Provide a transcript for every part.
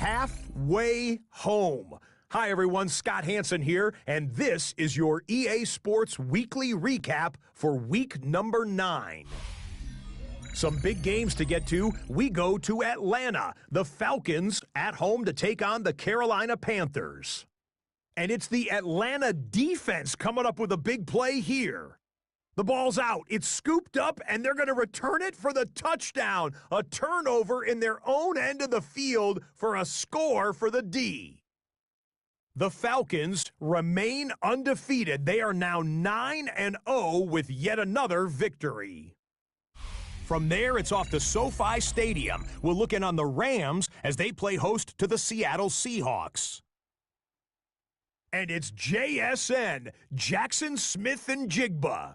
halfway home. Hi, everyone. Scott Hansen here, and this is your EA Sports Weekly Recap for week number 9. Some big games to get to. We go to Atlanta. The Falcons at home to take on the Carolina Panthers. And it's the Atlanta defense coming up with a big play here. The ball's out. It's scooped up, and they're going to return it for the touchdown. A turnover in their own end of the field for a score for the D. The Falcons remain undefeated. They are now 9-0 with yet another victory. From there, it's off to SoFi Stadium. We'll look in on the Rams as they play host to the Seattle Seahawks. And it's JSN, Jackson Smith and Jigba.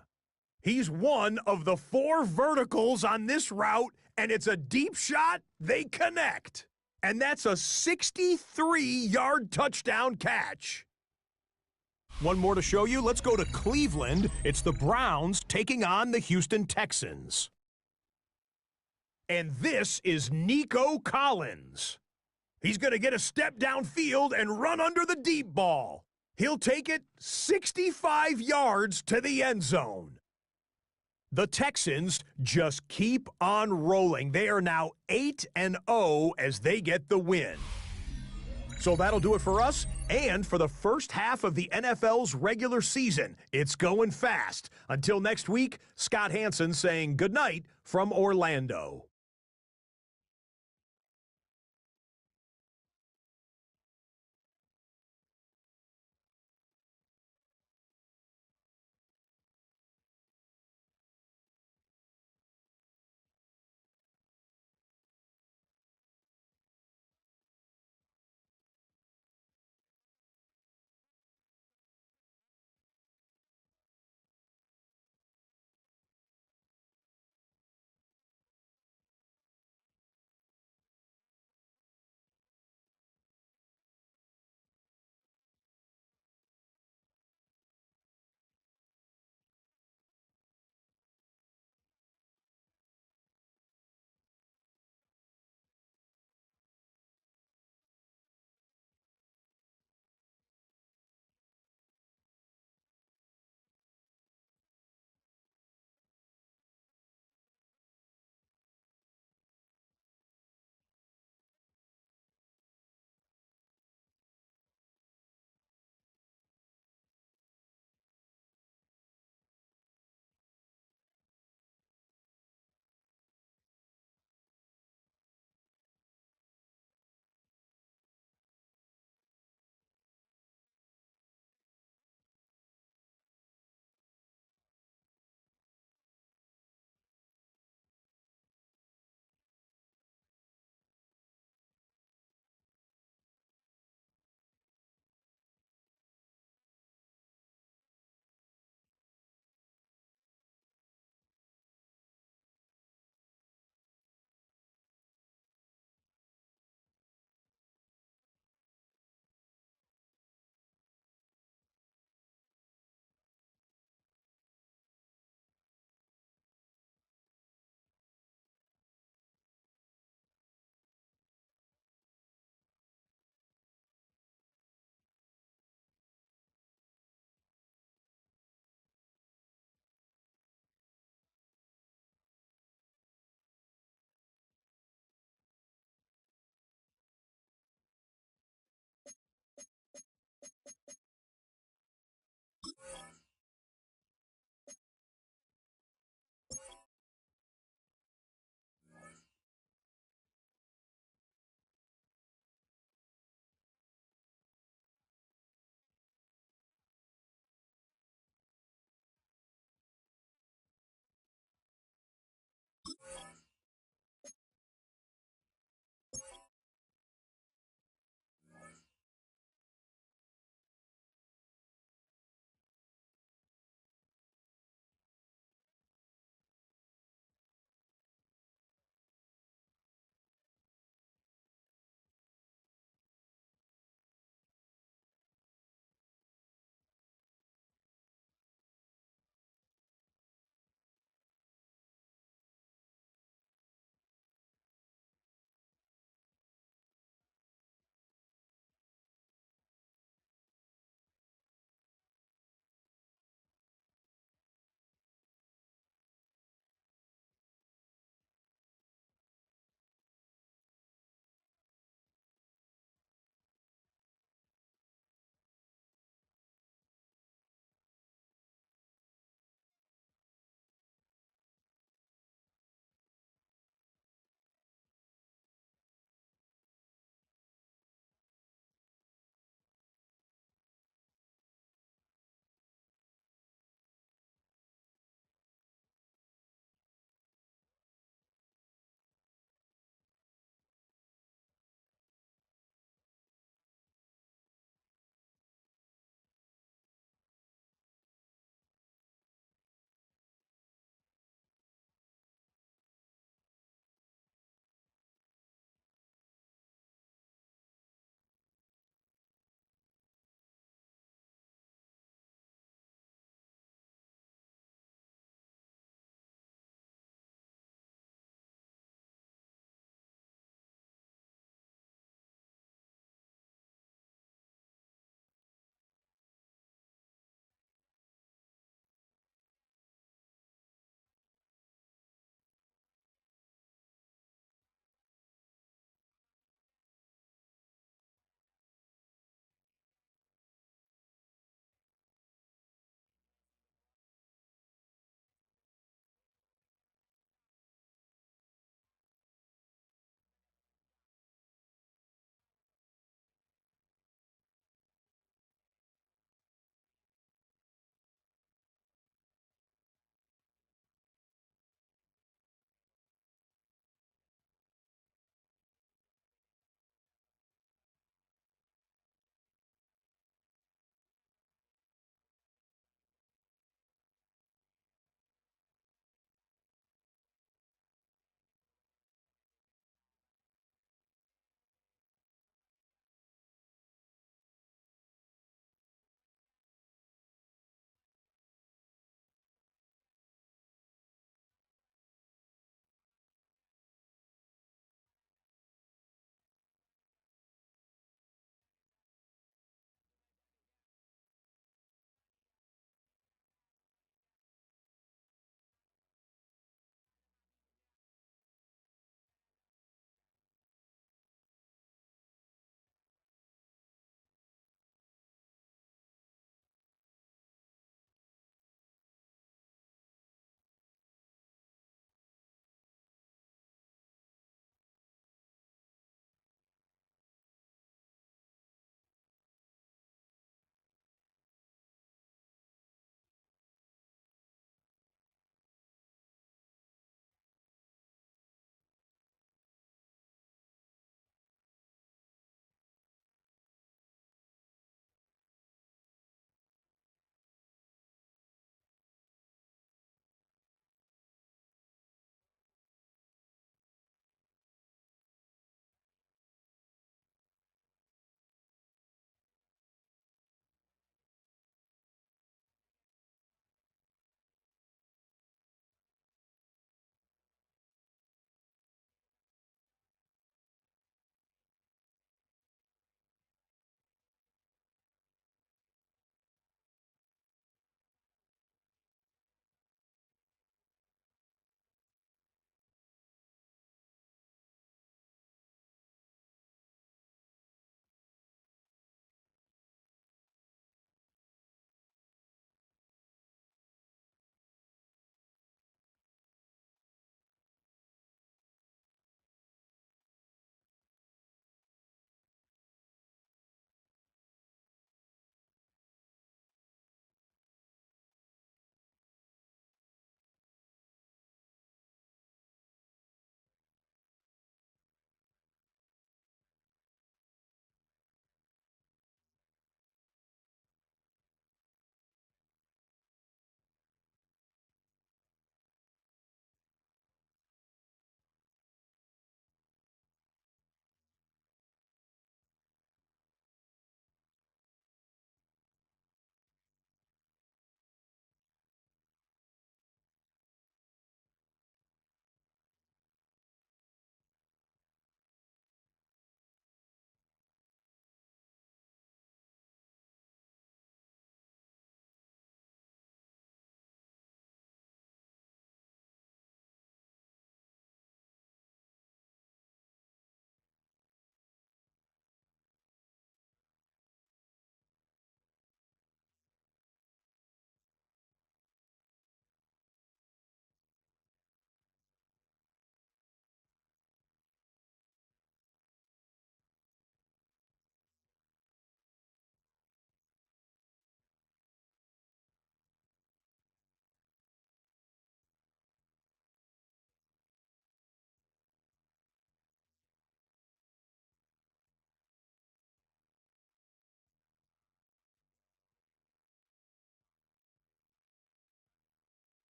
He's one of the 4 verticals on this route, and it's a deep shot. They connect. And that's a 63-yard touchdown catch. One more to show you. Let's go to Cleveland. It's the Browns taking on the Houston Texans. And this is Nico Collins. He's going to get a step downfield and run under the deep ball. He'll take it 65 yards to the end zone. The Texans just keep on rolling. They are now 8-0 as they get the win. So that'll do it for us and for the first half of the NFL's regular season. It's going fast. Until next week, Scott Hansen saying goodnight from Orlando.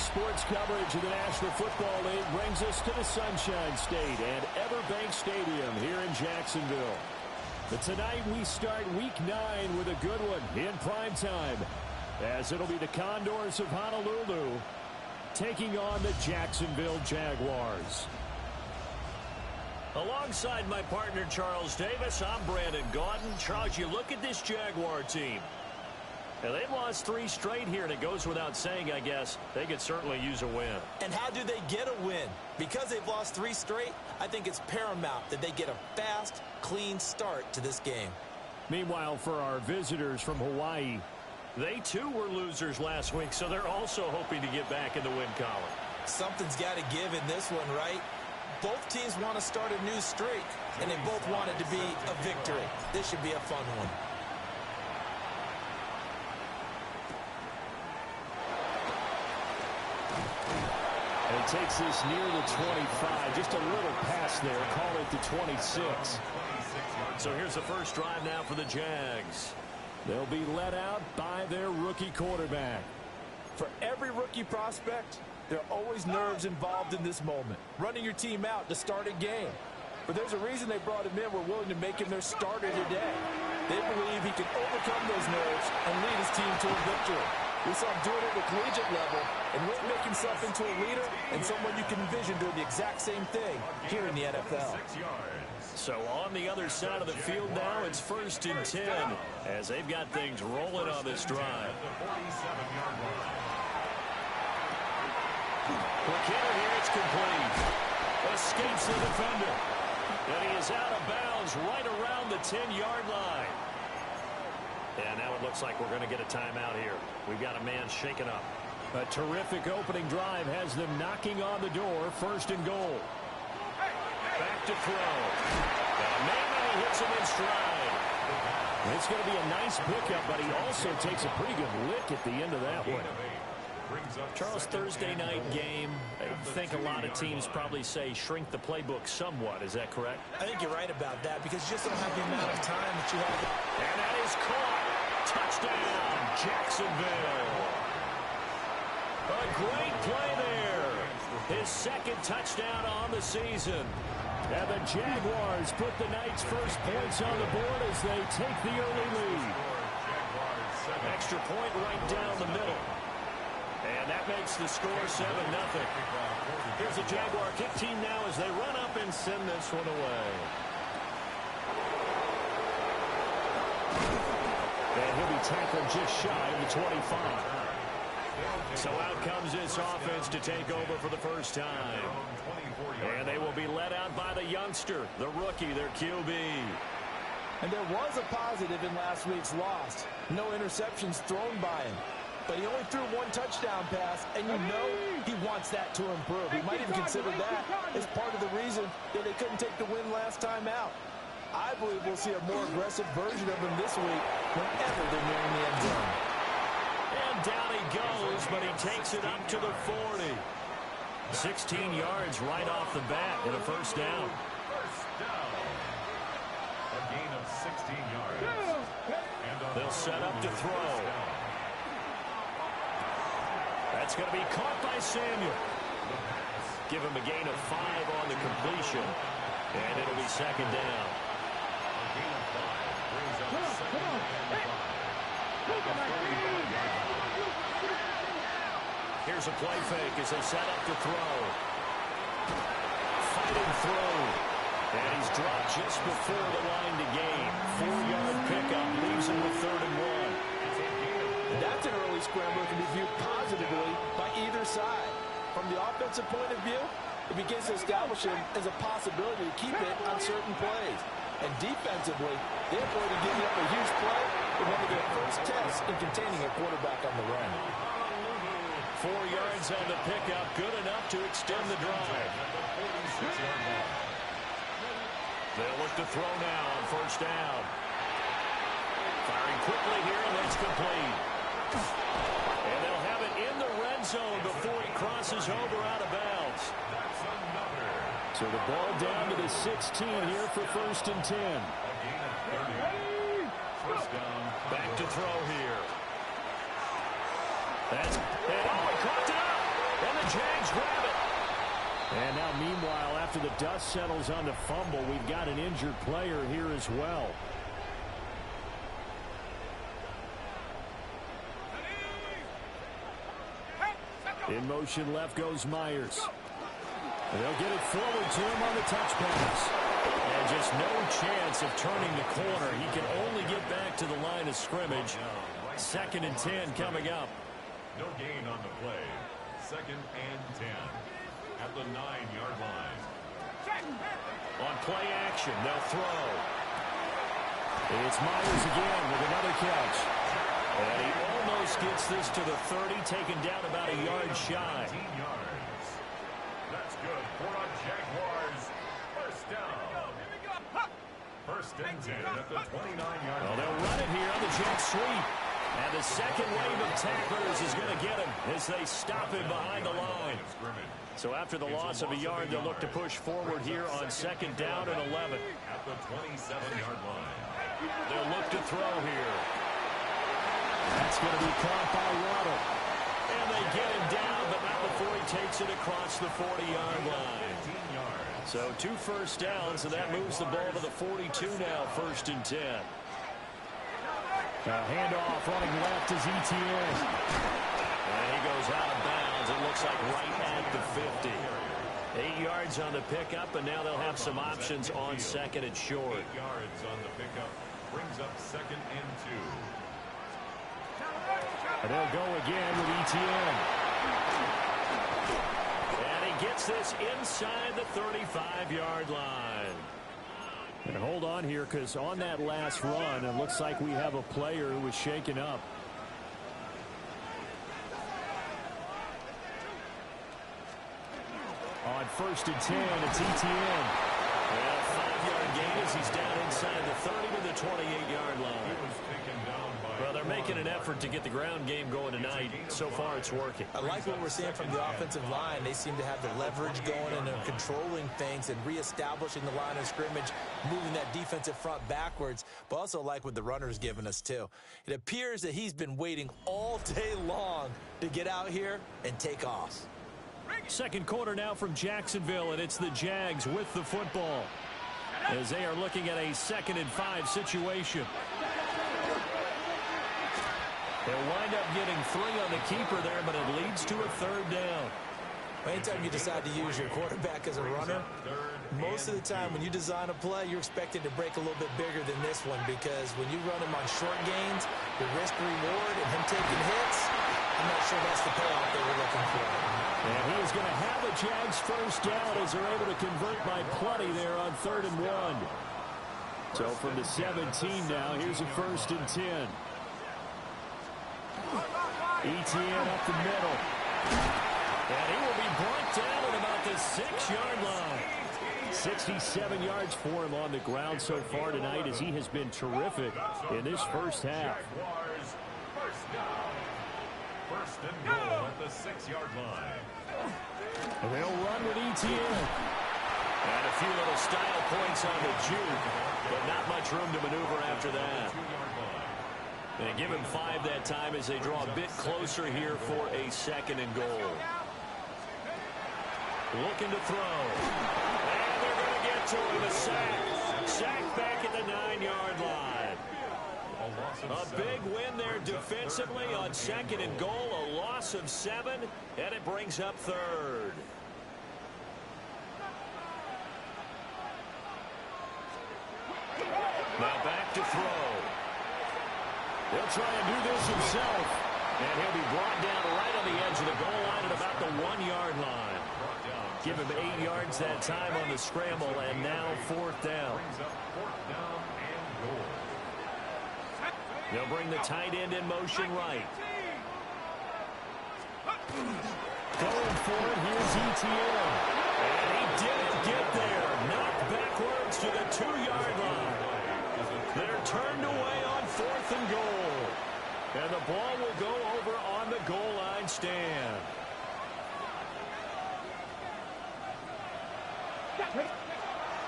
Sports coverage of the National Football League brings us to the Sunshine State and Everbank Stadium here in Jacksonville. But tonight we start Week 9 with a good one in prime time, as it'll be the Condors of Honolulu taking on the Jacksonville Jaguars. Alongside my partner Charles Davis, I'm Brandon Gaudin. Charles, you look at this Jaguar team. Now, they've lost 3 straight here, and it goes without saying, I guess, they could certainly use a win. And how do they get a win? Because they've lost 3 straight, I think it's paramount that they get a fast, clean start to this game. Meanwhile, for our visitors from Hawaii, they too were losers last week, so they're also hoping to get back in the win column. Something's got to give in this one, right? Both teams want to start a new streak, and they both want it to be a victory. This should be a fun one. And he takes this near the 25. Just a little pass there. Call it the 26. So here's the first drive now for the Jags. They'll be let out by their rookie quarterback. For every rookie prospect, there are always nerves involved in this moment. Running your team out to start a game. But there's a reason they brought him in. We're willing to make him their starter today. They believe he can overcome those nerves and lead his team to a victory. We saw him doing it at the collegiate level and really make himself into a leader and someone you can envision doing the exact same thing here in the NFL. So on the other side of the field now, it's 1st and 10 as they've got things rolling on this drive. McKinnon here, it's complete. Escapes the defender. And he is out of bounds right around the 10-yard line. And now it looks like we're going to get a timeout here. We've got a man shaken up. A terrific opening drive has them knocking on the door. 1st and goal. Back to throw. And maybe he hits him in stride. It's going to be a nice pickup, but he also takes a pretty good lick at the end of that one. Charles, Thursday night game. I think a lot of teams probably say shrink the playbook somewhat. Is that correct? I think you're right about that because you just don't have the amount of time that you have. And that is caught. Touchdown, Jacksonville. A great play there. His 2nd touchdown on the season. And the Jaguars put the Knights' first points on the board as they take the early lead. Extra point right down the middle. And that makes the score 7-0. Here's the Jaguar kick team now as they run up and send this one away. And he'll be tackled just shy of the 25. So out comes this offense to take over for the first time. And they will be let out by the youngster, the rookie, their QB. And there was a positive in last week's loss. No interceptions thrown by him. But he only threw 1 touchdown pass, and you know he wants that to improve. He might even consider that as part of the reason that they couldn't take the win last time out. I believe we'll see a more aggressive version of him this week whenever they're nearing the end zone. And down he goes, but he takes it up to the 40. 16 yards right off the bat and a first down. A gain of 16 yards. They'll set up to throw. That's going to be caught by Samuel. Give him a gain of 5 on the completion. And it'll be 2nd down. A gain of 5 brings up 2nd and 5. Here's a play fake as they set up to throw. Fighting through. And he's dropped just before the line to gain. 4-yard pickup leaves him with 3rd and 1. That's an early scrambler that can be viewed positively by either side. From the offensive point of view, it begins to establish him as a possibility to keep it on certain plays. And defensively, they avoided giving up a huge play in one of their first tests in containing a quarterback on the run. 4 yards on the pickup, good enough to extend the drive. They'll look to throw now on 1st down. Firing quickly here, and that's complete. And they'll have it in the red zone before he crosses over out of bounds. So the ball down to the 16 here for 1st and 10. Back to throw here. That's, and he caught it up. And the Jags grab it. And now, meanwhile, after the dust settles on the fumble, we've got an injured player here as well. In motion left goes Myers. They'll get it forward to him on the touch pass. And just no chance of turning the corner. He can only get back to the line of scrimmage. 2nd and 10 coming up. No gain on the play. 2nd and 10 at the 9-yard line. On play action, they'll throw. It's Myers again with another catch. And he almost gets this to the 30, taken down about a yard shy. 19 yards. That's good for a Jaguars first down. 1st and 10 at the 29-yard line. Well, they'll run it here on the jet sweep. And the second wave of tacklers is going to get him as they stop him behind the line. So after the loss of a yard, they'll look to push forward here on 2nd down and 11. At the 27-yard line. They'll look to throw here. That's going to be caught by Waddle. And they get him down, but not before he takes it across the 40-yard line. So 2 first downs, and that moves the ball to the 42 now, 1st and 10. Handoff running left is ETN. And he goes out of bounds. It looks like right at the 50. 8 yards on the pickup, and now they'll have some options on 2nd and short. 8 yards on the pickup brings up 2nd and 2. And they'll go again with ETN. And he gets this inside the 35-yard line. And hold on here, because on that last run, it looks like we have a player who was shaken up. On 1st and 10, it's ETN. Well, 5-yard gain as he's down inside the 30 to the 28-yard line. Well, they're making an effort to get the ground game going tonight. So far, it's working. I like what we're seeing from the offensive line. They seem to have the leverage going, and they're controlling things and reestablishing the line of scrimmage, moving that defensive front backwards, but also like what the runner's given us, too. It appears that he's been waiting all day long to get out here and take off. 2nd quarter now from Jacksonville, and it's the Jags with the football as they are looking at a 2nd and 5 situation. They'll wind up getting 3 on the keeper there, but it leads to a 3rd down. Anytime you decide to use your quarterback as a runner, most of the time when you design a play, you're expecting to break a little bit bigger than this one, because when you run him on short gains, the risk-reward and him taking hits, I'm not sure that's the payoff they were looking for. And he is going to have a Jags first down as they're able to convert by plenty there on 3rd and 1. So from the 17 now, here's a 1st and 10. ETN up the middle. And he will be brought down at about the 6-yard line. 67 yards for him on the ground so far tonight, as he has been terrific in this first half. First and goal at the 6-yard line. And they'll run with ETN. And a few little style points on the juke, but not much room to maneuver after that. They give him 5 that time as they draw a bit closer here for a 2nd and goal. Looking to throw. And they're going to get to him. A sack. Sack back at the 9-yard line. A big win there defensively on 2nd and goal. A loss of 7, and it brings up 3rd. Now back to throw. He'll try and do this himself. And he'll be brought down right on the edge of the goal line at about the 1-yard line. Give him 8 yards that time on the scramble, and now 4th down. They'll bring the tight end in motion right. Going for it, here's ETN. And he didn't get there. Knocked backwards to the 2-yard line. They're turned away on 4th and goal. And the ball will go over on the goal line stand.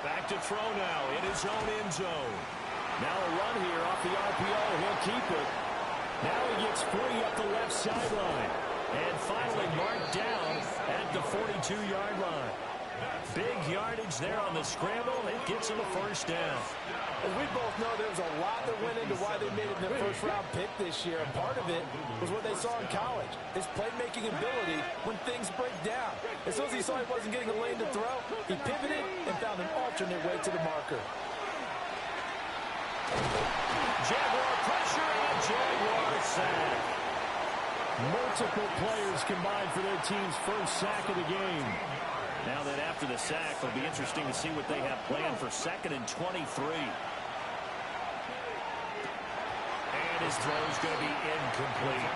Back to throw now in his own end zone. Now a run here off the RPO. He'll keep it. Now he gets free up the left sideline. And finally marked down at the 42-yard line. Big yardage there on the scramble. It gets him a first down. As we both know, there was a lot that went into why they made it their first-round pick this year. And part of it was what they saw in college, his playmaking ability when things break down. As soon as he saw he wasn't getting a lane to throw, he pivoted and found an alternate way to the marker. Jaguar pressure and Jaguar sack. Multiple players combined for their team's first sack of the game. Now that after the sack, it'll be interesting to see what they have planned for 2nd and 23. And his throw's going to be incomplete.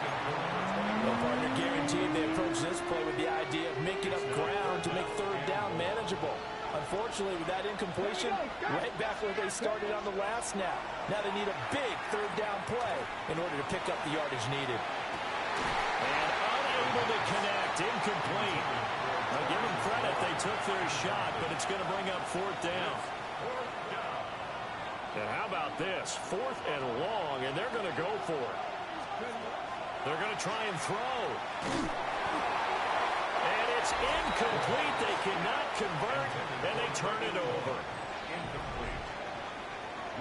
No partner guaranteed they approach this play with the idea of making up ground to make 3rd down manageable. Unfortunately, with that incompletion, right back where they started on the last snap. Now they need a big 3rd down play in order to pick up the yardage needed. And unable to connect, incomplete. Now give them credit, they took their shot, but it's going to bring up 4th down. And how about this? 4th and long, and they're going to go for it. They're going to try and throw. And it's incomplete. They cannot convert, and they turn it over. Incomplete.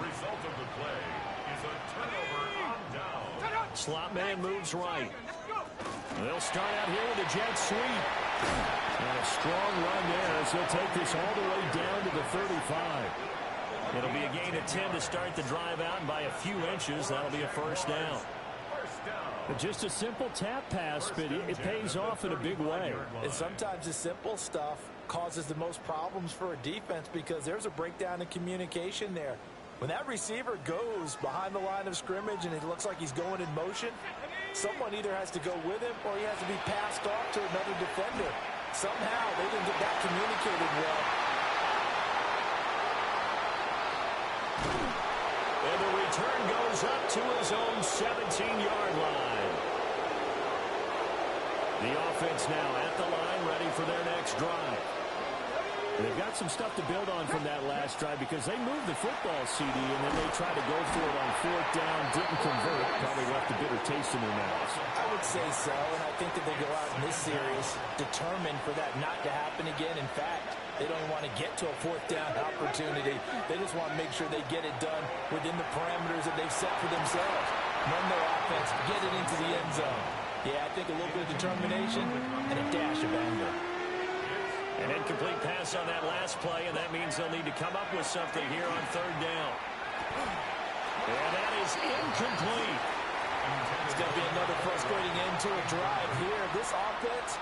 Result of the play is a turnover on down. Slot man moves right. They'll start out here with a jet sweep. And a strong run there as they'll take this all the way down to the 35. It'll be a gain of 10 to start the drive out, and by a few inches, that'll be a first down. Just a simple tap pass, but it pays off in a big way. And sometimes the simple stuff causes the most problems for a defense because there's a breakdown in communication there. When that receiver goes behind the line of scrimmage and it looks like he's going in motion, someone either has to go with him or he has to be passed off to another defender. Somehow they didn't get that communicated well. And the return goes up to his own 17-yard line. The offense now at the line, ready for their next drive. They've got some stuff to build on from that last drive because they moved the football, CD, and then they tried to go for it on 4th down, didn't convert, probably left a bitter taste in their mouths. I would say so, and I think that they go out in this series determined for that not to happen again. In fact, they don't want to get to a 4th down opportunity. They just want to make sure they get it done within the parameters that they've set for themselves. Run their offense, get it into the end zone. Yeah, I think a little bit of determination and a dash of anger. An incomplete pass on that last play, and that means they'll need to come up with something here on 3rd down. And that is incomplete. It's going to be another frustrating end to a drive here. This offense...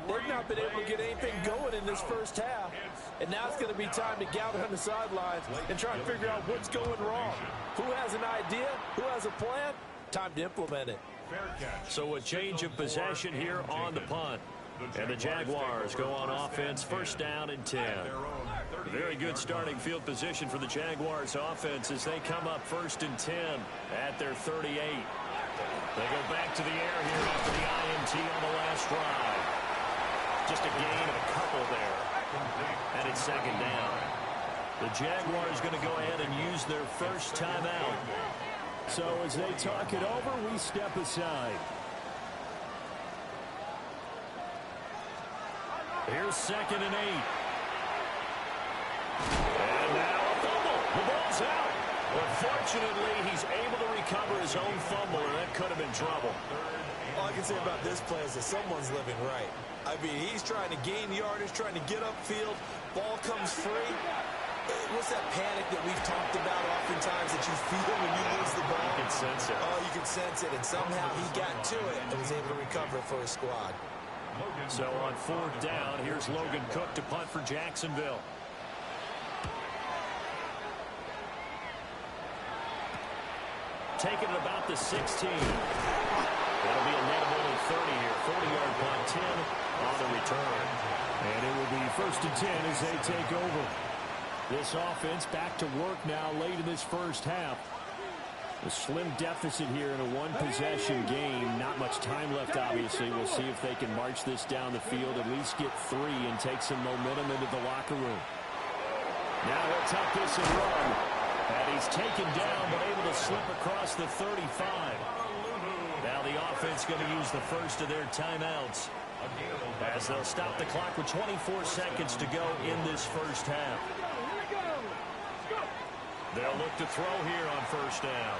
They've not been able to get anything going in this first half. And now it's going to be time to gather on the sidelines and try and figure out what's going wrong. Who has an idea? Who has a plan? Time to implement it. So a change of possession here on the punt. And the Jaguars go on offense, 1st down and 10. Very good starting field position for the Jaguars offense as they come up 1st and 10 at their 38. They go back to the air here after the INT on the last drive. Just a gain of a couple there. And it's 2nd down. The Jaguars going to go ahead and use their first timeout. So as they talk it over, we step aside. Here's 2nd and 8. And now a fumble. The ball's out. Unfortunately, he's able to recover his own fumble, and that could have been trouble. All I can say about this play is that someone's living right. I mean, he's trying to gain yardage, trying to get upfield. Ball comes free. What's that panic that we've talked about oftentimes that you feel when you lose the ball? You can sense it. Oh, you can sense it. And somehow he got to it and was able to recover for his squad. So on 4th down, here's Logan Cook to punt for Jacksonville. taken at about the 16. That'll be a net of only 30 here. 40-yard punt, 10 on the return. And it will be 1st and 10 as they take over. This offense back to work now late in this first half. A slim deficit here in a one-possession game. Not much time left, obviously. We'll see if they can march this down the field, at least get 3 and take some momentum into the locker room. Now he'll tuck this and run. And he's taken down, but able to slip across the 35. Now the offense going to use the first of their timeouts, as they'll stop the clock with 24 seconds to go in this first half. They'll look to throw here on 1st down.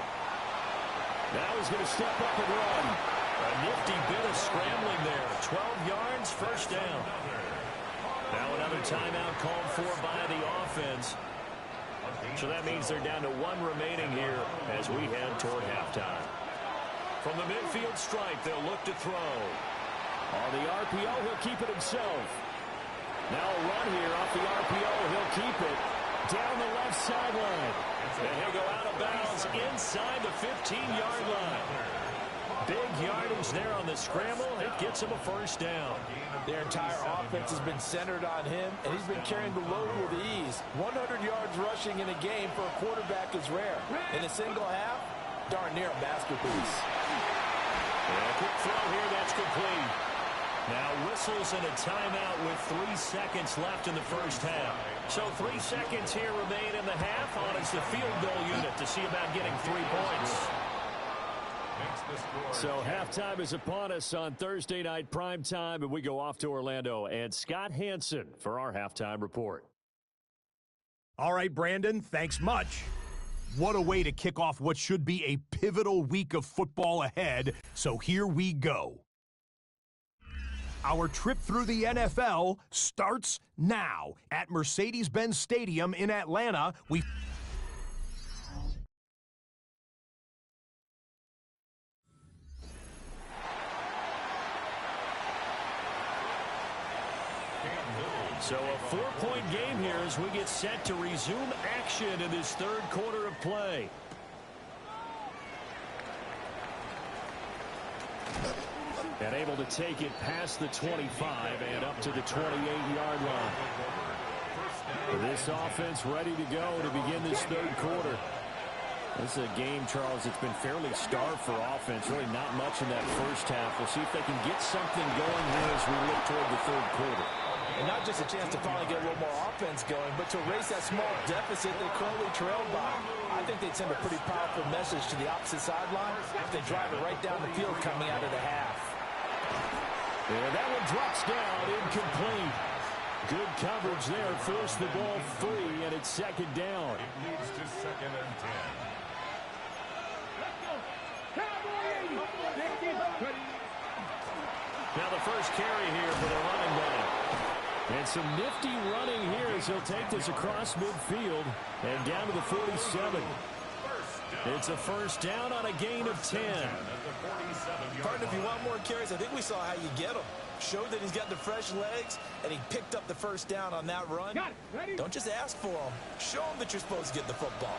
Now he's going to step up and run. A nifty bit of scrambling there. 12 yards, 1st down. Now another timeout called for by the offense. So that means they're down to 1 remaining here as we head toward halftime. From the midfield stripe, they'll look to throw. On the RPO, he'll keep it himself. Now a run here off the RPO. He'll keep it down the left sideline. And he'll go out of bounds inside the 15-yard line. Big yardage there on the scramble. It gets him a 1st down. Their entire offense has been centered on him, and he's been carrying the load with ease. 100 yards rushing in a game for a quarterback is rare. In a single half, darn near a masterpiece. And a quick throw here, that's complete. Now whistles and a timeout with 3 seconds left in the first half. So 3 seconds here remain in the half. On it's the field goal unit to see about getting 3 points. So halftime is upon us on Thursday night prime time, and we go off to Orlando. And Scott Hansen for our halftime report. All right, Brandon, thanks much. What a way to kick off what should be a pivotal week of football ahead. So here we go. Our trip through the NFL starts now at Mercedes-Benz Stadium in Atlanta. So a 4-point game here as we get set to resume action in this 3rd quarter of play. And able to take it past the 25 and up to the 28-yard line. This offense ready to go to begin this 3rd quarter. This is a game, Charles, it's been fairly starved for offense. Really not much in that first half. We'll see if they can get something going here as we look toward the 3rd quarter. And not just a chance to finally get a little more offense going, but to erase that small deficit they currently trailed by. I think they'd send a pretty powerful message to the opposite sideline if they drive it right down the field coming out of the half. And that one drops down, incomplete. Good coverage there, forced the ball free, and it's 2nd down. It leads to 2nd and 10. Now the first carry here for the running back. And some nifty running here as he'll take this across midfield and down to the 47. It's a 1st down on a gain of 10. Partner, if you want more carries, I think we saw how you get them. Showed that he's got the fresh legs, and he picked up the 1st down on that run. Don't just ask for them. Show them that you're supposed to get the football.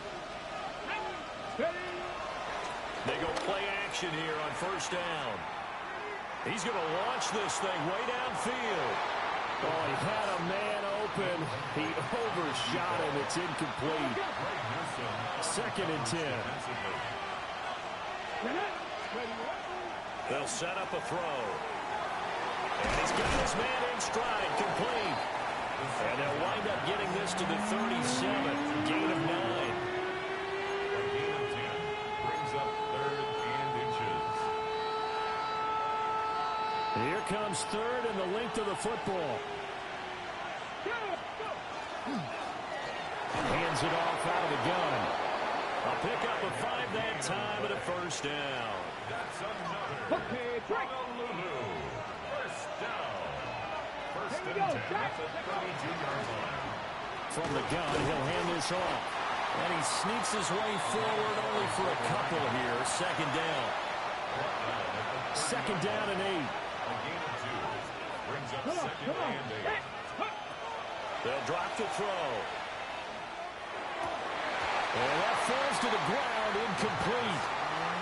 They go play action here on 1st down. He's going to launch this thing way downfield. Oh, he had a man open. He overshot him. It's incomplete. 2nd and 10. They'll set up a throw. And he's got his man in stride, complete. And they'll wind up getting this to the 37. Gain of 9. A gain of 10 brings up 3rd and inches. Here comes 3rd and the length of the football. Hands it off out of the gun. A pickup of 5 that time and a 1st down. That's another. Honolulu. 1st down. 1st and 10 at the 32-yard line. From the gun, he'll hand this off. And he sneaks his way forward only for a couple here. 2nd down. 2nd down and 8. A gain of 2 brings up 2nd and 8. They'll drop the throw. And that falls to the ground, incomplete.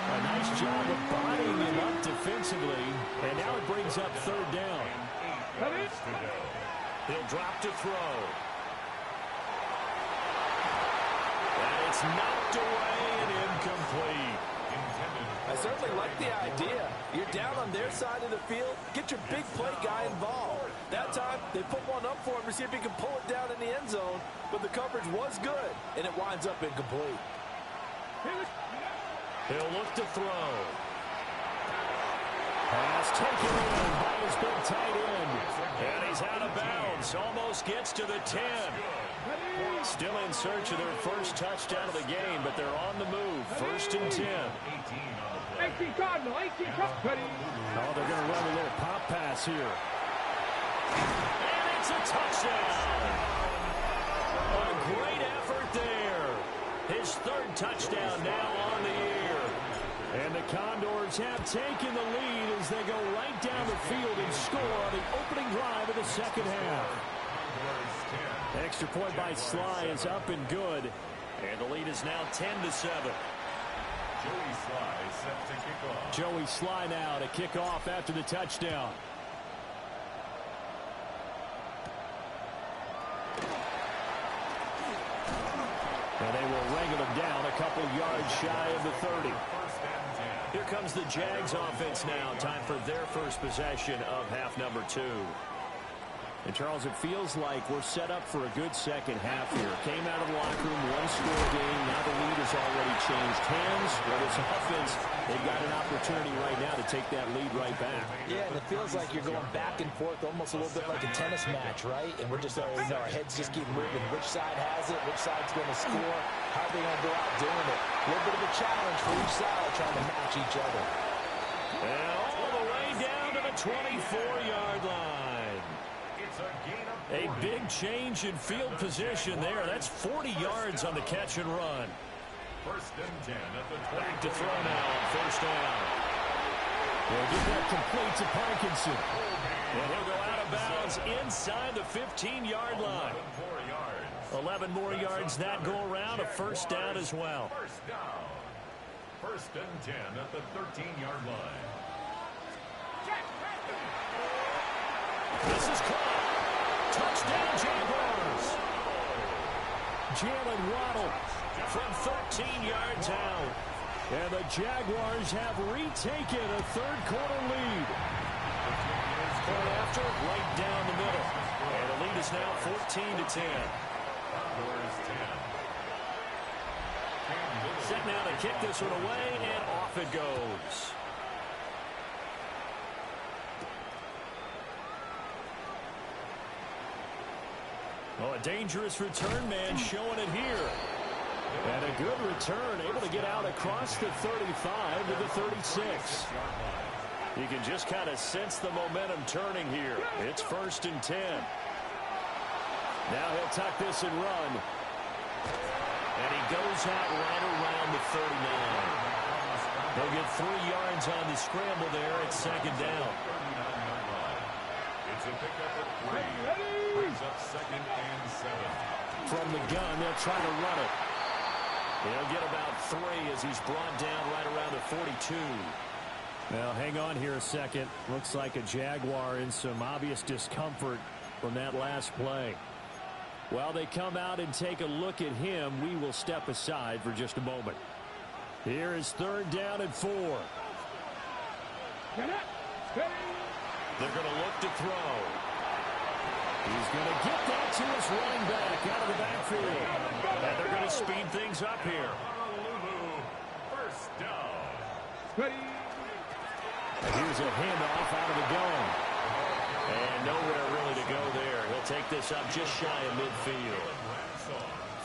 A nice job of bodying him up defensively, and now it brings up third down. He'll drop to throw. And it's knocked away and incomplete. I certainly like the idea. You're down on their side of the field. Get your big play guy involved. That time, they put one up for him to see if he can pull it down in the end zone. But the coverage was good, and it winds up incomplete. He'll look to throw. Pass taken in by his big tight end. And he's out of bounds. Almost gets to the 10. Still in search of their first touchdown of the game, but they're on the move. First and 10. 18 Cardinal, 18 Cardinal. Oh, they're going to run a little pop pass here. And it's a touchdown. A great effort there. His third touchdown now on the year. And the Condors have taken the lead as they go right down the field and score on the opening drive of the second half. Extra point by Sly is up and good. And the lead is now 10-7. Joey Sly set to kick off. Joey Sly now to kick off after the touchdown. And they will wrangle him down a couple yards shy of the 30. Here comes the Jags offense now. Time for their first possession of half number 2. And, Charles, it feels like we're set up for a good second half here. Came out of the locker room, one-score game. Now the lead has already changed hands. Well, this offense, they've got an opportunity right now to take that lead right back. Yeah, and it feels like you're going back and forth almost a little bit like a tennis match, right? And we're just, our heads just keep moving. Which side has it? Which side's going to score? How are they going to go out doing it? A little bit of a challenge for each side trying to match each other. And all the way down to the 24-yard line. A big change in field position there. That's 40 yards on the catch and run. First and 10 at the 20. Back to throw now on first down. They'll get that complete to Parkinson. And he'll go out of bounds inside the 15-yard line. 11 more yards that go around. A first down as well. First down. First and 10 at the 13-yard line. This is caught. Touchdown, Jaguars. Jalen Waddle from 13 yards out. And the Jaguars have retaken a third-quarter lead. Point after, right down the middle. And the lead is now 14-10. Set now to kick this one away, and off it goes. Oh, a dangerous return man showing it here. And a good return, able to get out across the 35 to the 36. You can just kind of sense the momentum turning here. It's first and 10. Now he'll tuck this and run. And he goes out right around the 39. They'll get 3 yards on the scramble there at second down. It's a pickup at 3. Brings up second and 7. From the gun, they'll try to run it. He'll get about 3 as he's brought down right around the 42. Now, hang on here a second. Looks like a Jaguar in some obvious discomfort from that last play. While they come out and take a look at him, we will step aside for just a moment. Here is third down and 4. They're going to look to throw. He's going to get that to his running back out of the backfield. And they're going to speed things up here. First down. And here's a handoff out of the gun. And nowhere really to go there. He'll take this up just shy of midfield.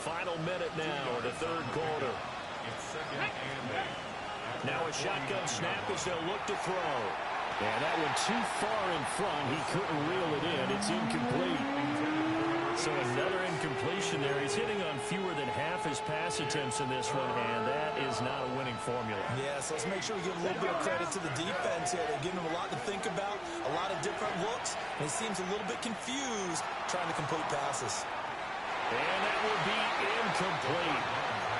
Final minute now in the third quarter. Now a shotgun snap as they'll look to throw. And that one too far in front. He couldn't reel it in. It's incomplete. So another incompletion there. He's hitting on fewer than half his pass attempts in this one, and that is not a winning formula. Yes, let's make sure we give a little bit of credit to the defense here. They're giving him a lot to think about, a lot of different looks, and he seems a little bit confused trying to complete passes. And that will be incomplete.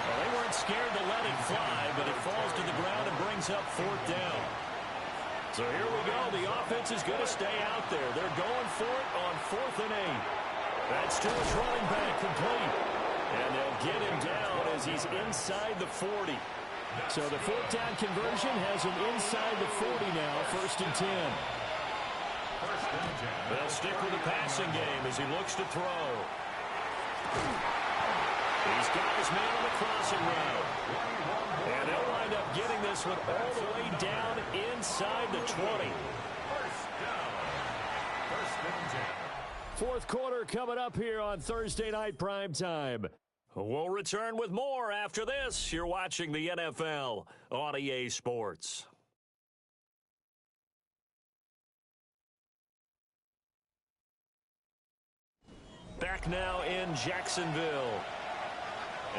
Well, they weren't scared to let it fly, but it falls to the ground and brings brings up 4th down. So here we go. The offense is going to stay out there. They're going for it on 4th and 8. That's to his running back, complete. And they'll get him down as he's inside the 40. So the 4th down conversion has him inside the 40 now, 1st and 10. They'll stick with the passing game as he looks to throw. He's got his man on the crossing route. And they'll wind up getting this one all the way down inside the 20. Fourth quarter coming up here on Thursday Night Primetime. We'll return with more after this. You're watching the NFL on EA Sports. Back now in Jacksonville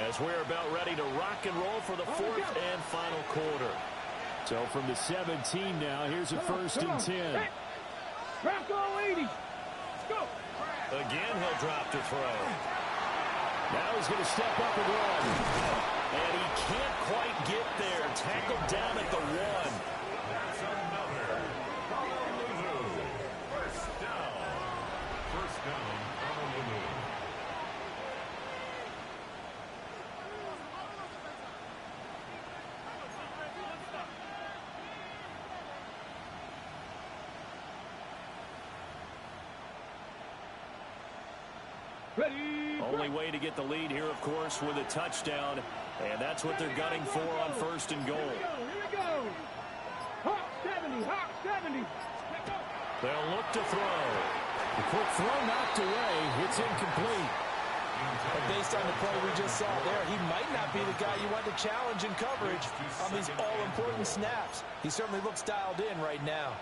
as we're about ready to rock and roll for the 4th and final quarter. So from the 17 now, here's a 1st and 10. Rocco 80. Let's go. Again, he'll drop to throw. Now he's going to step up and run. And he can't quite get there. Tackled down at the 1. That's another. First down. First down, Honolulu. Ready. Only way to get the lead here, of course, with a touchdown. And that's what they're gunning for on 1st and goal. Here we go. Hawk 70. Hawk 70. They'll look to throw. The quick throw knocked away. It's incomplete. But based on the play we just saw there, he might not be the guy you want to challenge in coverage on these all-important snaps. He certainly looks dialed in right now.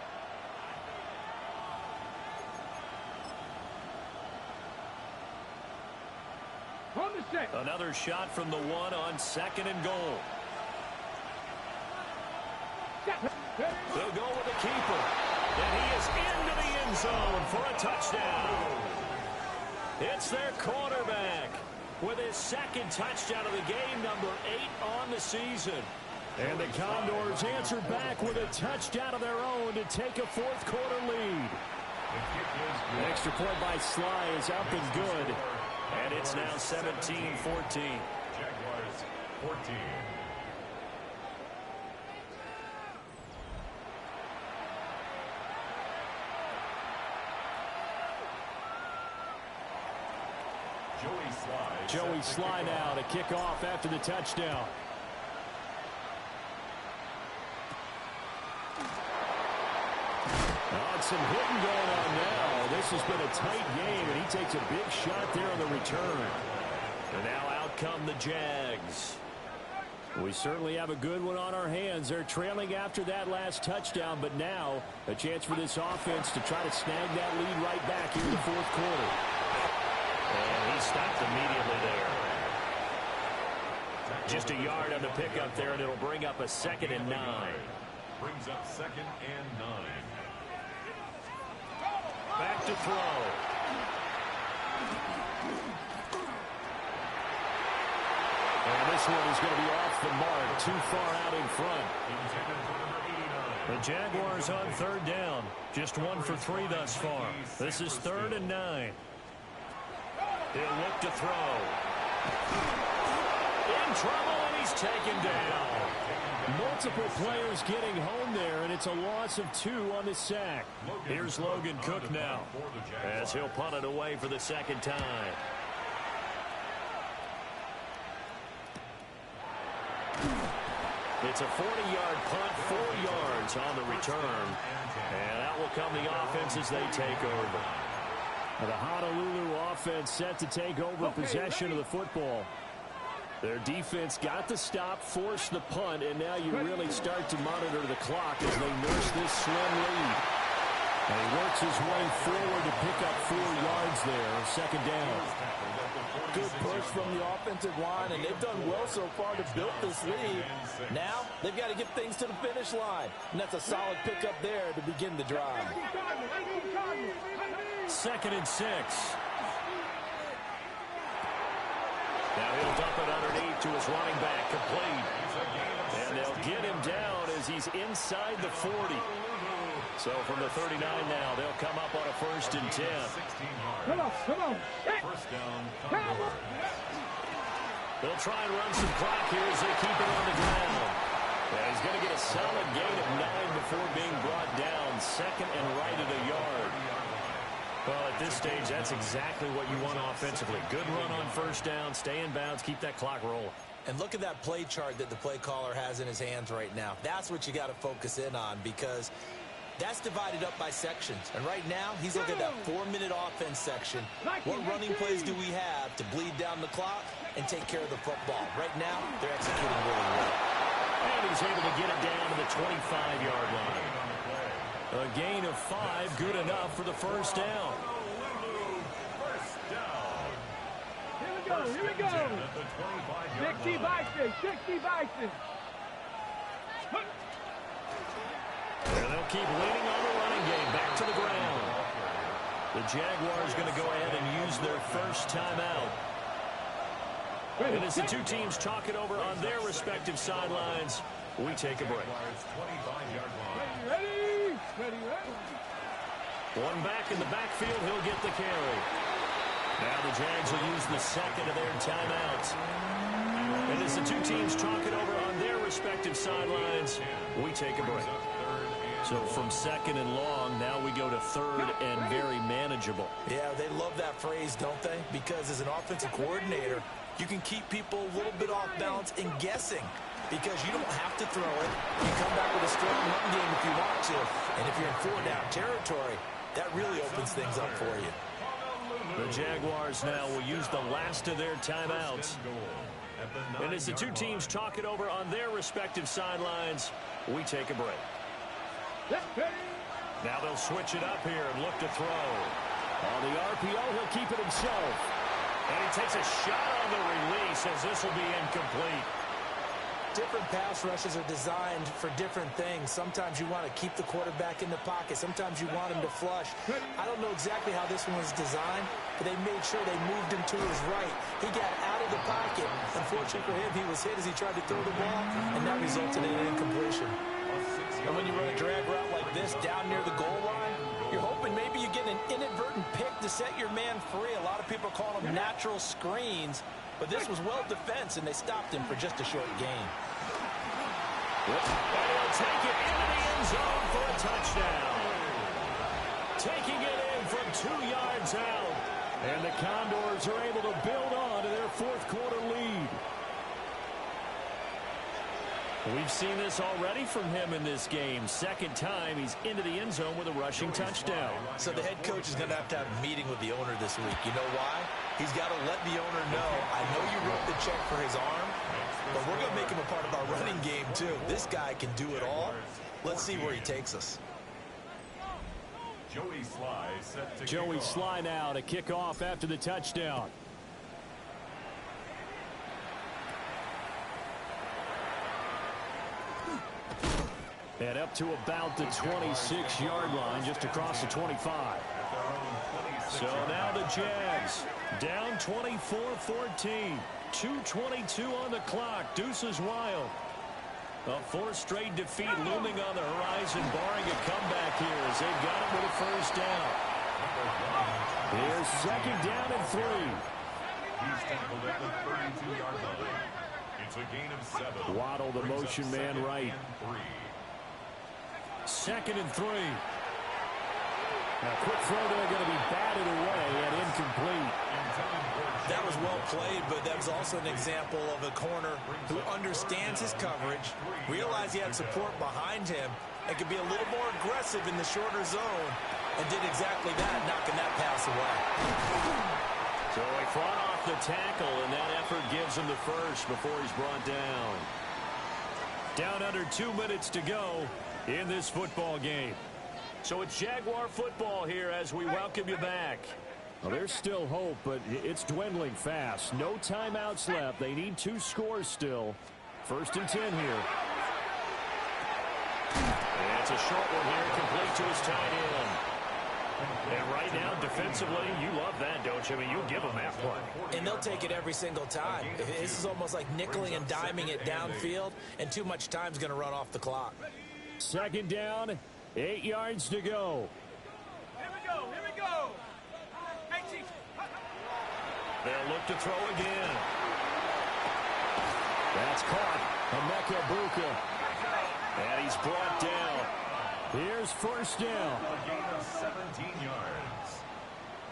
On the set. Another shot from the 1 on 2nd and goal. They'll go with the keeper. And he is into the end zone for a touchdown. It's their quarterback with his 2nd touchdown of the game, number 8 on the season. And the Condors answer back with a touchdown of their own to take a 4th quarter lead. The extra point by Sly is up and good. And it's now 17-14. Jaguars 14. Joey Sly now to kick off after the touchdown. Some hitting going on now. This has been a tight game, and he takes a big shot there on the return. And now out come the Jags. We certainly have a good one on our hands. They're trailing after that last touchdown, but now a chance for this offense to try to snag that lead right back here in the 4th quarter. And he stopped immediately there. Just a yard on the pickup there, and it'll bring up a 2nd and 9. Brings up 2nd and 9. Back to throw. And this one is going to be off the mark, too far out in front. The Jaguars on 3rd down. Just 1 for 3 thus far. This is 3rd and 9. He'll look to throw. In trouble, and he's taken down. Multiple players getting home there, and it's a loss of 2 on the sack. Here's Logan Cook now as he'll punt it away for the 2nd time. It's a 40-yard punt, 4 yards on the return. And out will come the offense as they take over. The Honolulu offense set to take over possession of the football. Their defense got the stop, forced the punt, and now you really start to monitor the clock as they nurse this slim lead. And he works his way forward to pick up 4 yards there, 2nd down. Good push from the offensive line, and they've done well so far to build this lead. Now they've got to get things to the finish line, and that's a solid pickup there to begin the drive. 2nd and 6. Now he'll dump it underneath to his running back, complete. And they'll get him down as as he's inside the 40. So from the 39 now, they'll come up on a 1st and 10. Come on, come on. First down, Condors. They'll try and run some clock here as they keep it on the ground. And he's going to get a solid gain of 9 before being brought down. 2nd and right at a yard. Well, at this stage, that's exactly what you want offensively. Good run on 1st down, stay in bounds, keep that clock rolling. And look at that play chart that the play caller has in his hands right now. That's what you got to focus in on, because that's divided up by sections. And right now, he's looking at that 4-minute offense section. What running plays do we have to bleed down the clock and take care of the football? Right now, they're executing really well. And he's able to get it down to the 25-yard line. A gain of 5, good enough for the 1st down. Here we go. 60 Bison, 60 Bison. And they'll keep leaning on the running game. Back to the ground. The Jaguars going to go ahead and use their first timeout. And as the two teams talk it over on their respective sidelines, we take a break. Ready? One back in the backfield, he'll get the carry. Now the Jags will use the 2nd of their timeouts. And as the two teams talk it over on their respective sidelines, we take a break. So from 2nd and long, now we go to 3rd and very manageable. Yeah, they love that phrase, don't they? Because as an offensive coordinator, you can keep people a little bit off balance and guessing, because you don't have to throw it. You come back with a strong run game if you want to. And if you're in 4-down territory, that really opens things up for you. The Jaguars now will use the last of their timeouts. And as the two teams talk it over on their respective sidelines, we take a break. Now they'll switch it up here and look to throw. On the RPO, he'll keep it himself. And he takes a shot on the release as this will be incomplete. Different pass rushes are designed for different things. Sometimes you want to keep the quarterback in the pocket. Sometimes you want him to flush. I don't know exactly how this one was designed, but they made sure they moved him to his right. He got out of the pocket. Unfortunately for him, he was hit as he tried to throw the ball, and that resulted in an incompletion. And when you run a drag route like this down near the goal line, you're hoping maybe you get an inadvertent pick to set your man free. A lot of people call them natural screens. But this was well defense, and they stopped him for just a short gain. And he'll take it into the end zone for a touchdown. Taking it in from 2 yards out. And the Condors are able to build on to their 4th quarter lead. We've seen this already from him in this game. 2nd time he's into the end zone with a rushing touchdown. So the head coach is going to have a meeting with the owner this week. You know why? He's got to let the owner know, I know you wrote the check for his arm, but we're going to make him a part of our running game too. This guy can do it all. Let's see where he takes us. Joey Sly now to kick off after the touchdown. And up to about the 26-yard line, just across the 25. So now the Jags down 24-14. 2:22 on the clock. Deuces wild. A 4th straight defeat looming on the horizon, barring a comeback here as they've got it with a 1st down. Here's 2nd down and 3. He's tackled at the 32-yard line. It's a gain of 7. Waddle, the motion man, right. 2nd and 3. Now, quick throw there, going to be batted away and incomplete. That was well played, but that was also an example of a corner who understands his coverage, realized he had support behind him, and could be a little more aggressive in the shorter zone, and did exactly that, knocking that pass away. So he fought off the tackle, and that effort gives him the first before he's brought down. Down under 2 minutes to go in this football game. So it's Jaguar football here as we welcome you back. Well, there's still hope, but it's dwindling fast. No timeouts left. They need 2 scores still. 1st and 10 here. And it's a short one here, complete to his tight end. And right now, defensively, you love that, don't you? I mean, you'll give them that play. And they'll take it every single time. This is almost like nickeling and diming it downfield, and too much time's going to run off the clock. Second down, 8 yards to go. Here we go. Here we go. Hey, Chief. They'll look to throw again. That's caught. Emeka Buka. And he's brought down. Here's first down. A gain of 17 yards.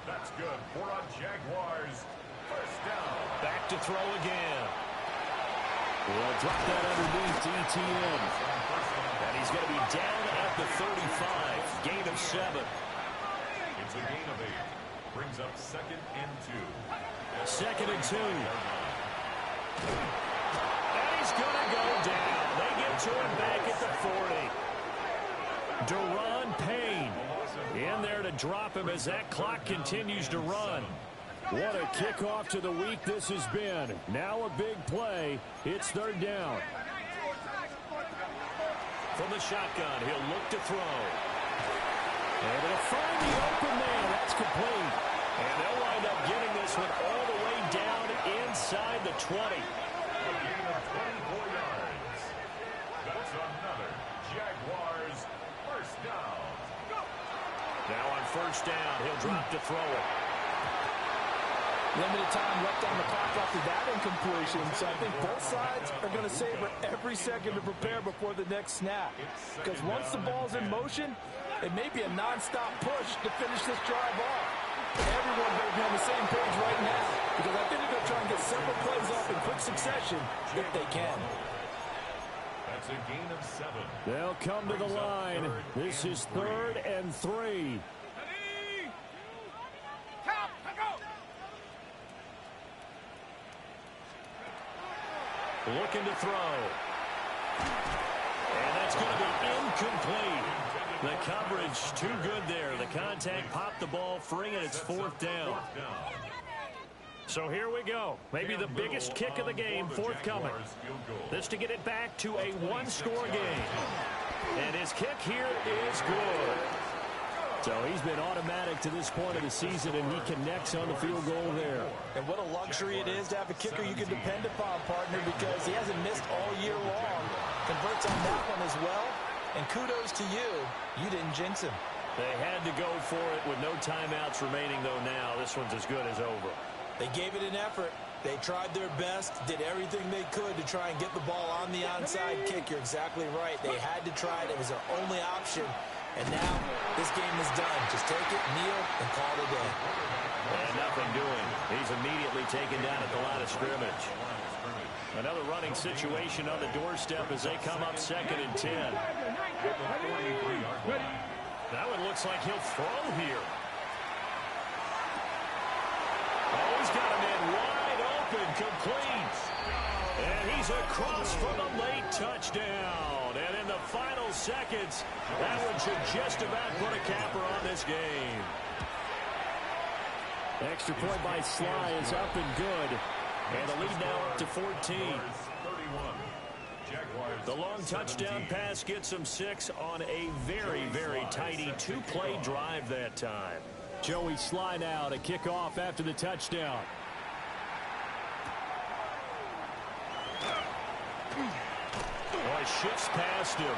That's good for a Jaguars first down. Back to throw again. We'll drop that underneath to ETN. And he's going to be down at the 35. Gain of 7. It's a gain of 8. Brings up 2nd and 2. 2nd and 2. And he's going to go down. They get to him back at the 40. Deron Payne in there to drop him as that clock continues to run. What a kickoff to the week this has been. Now a big play. It's 3rd down. From the shotgun, he'll look to throw. Able to find the open man. That's complete. And they'll wind up getting this one all the way down inside the 20. A gain of 24 yards. That's another Jaguars first down. Now on first down, he'll drop to throw it. Limited time left on the clock after that incompletion, so I think both sides are going to savor every second to prepare before the next snap. Because once the ball's in motion, it may be a non-stop push to finish this drive off. Everyone better be on the same page right now, because I think they're going to try and get several plays off in quick succession if they can. That's a gain of 7. They'll come to the line. This is 3rd and 3. Looking to throw. And that's going to be incomplete. The coverage too good there. The contact popped the ball free, and it's 4th down. So here we go. Maybe the biggest kick of the game forthcoming. This to get it back to a one-score game. And his kick here is good. So he's been automatic to this point of the season, and he connects on the field goal there. And what a luxury it is to have a kicker you can depend upon, partner, because he hasn't missed all year long. Converts on that one as well. And kudos to you. You didn't jinx him. They had to go for it with no timeouts remaining, though now. This one's as good as over. They gave it an effort. They tried their best, did everything they could to try and get the ball on the onside kick. You're exactly right. They had to try it. It was their only option. And now this game is done. Just take it, kneel, and call it a day. And nothing doing. He's immediately taken down at the line of scrimmage. Another running situation on the doorstep as they come up 2nd and 10. That one looks like he'll throw here. Oh, he's got a man wide open, complete. And he's across for the late touchdown. And in the final seconds, that one should just about put a capper on this game. Extra point by Sly is up and good. And the lead now up to 14. The long touchdown pass gets them 6 on a very, very tidy 2-play drive that time. Joey Sly now to kick off after the touchdown. Boy, shifts past him.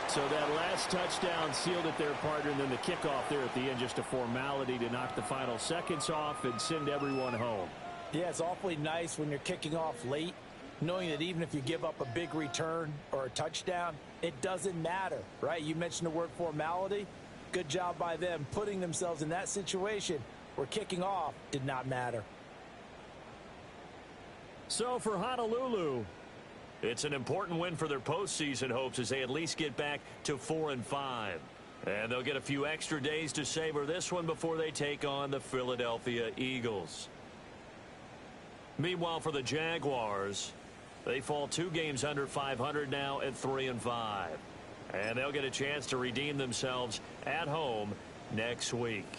So that last touchdown sealed it there, partner, and then the kickoff there at the end, just a formality to knock the final seconds off and send everyone home. Yeah, it's awfully nice when you're kicking off late, knowing that even if you give up a big return or a touchdown, it doesn't matter, right? You mentioned the word formality. Good job by them putting themselves in that situation where kicking off did not matter. So for Honolulu, it's an important win for their postseason hopes as they at least get back to 4-5. And they'll get a few extra days to savor this one before they take on the Philadelphia Eagles. Meanwhile, for the Jaguars, they fall 2 games under 500 now at 3-5. And they'll get a chance to redeem themselves at home next week.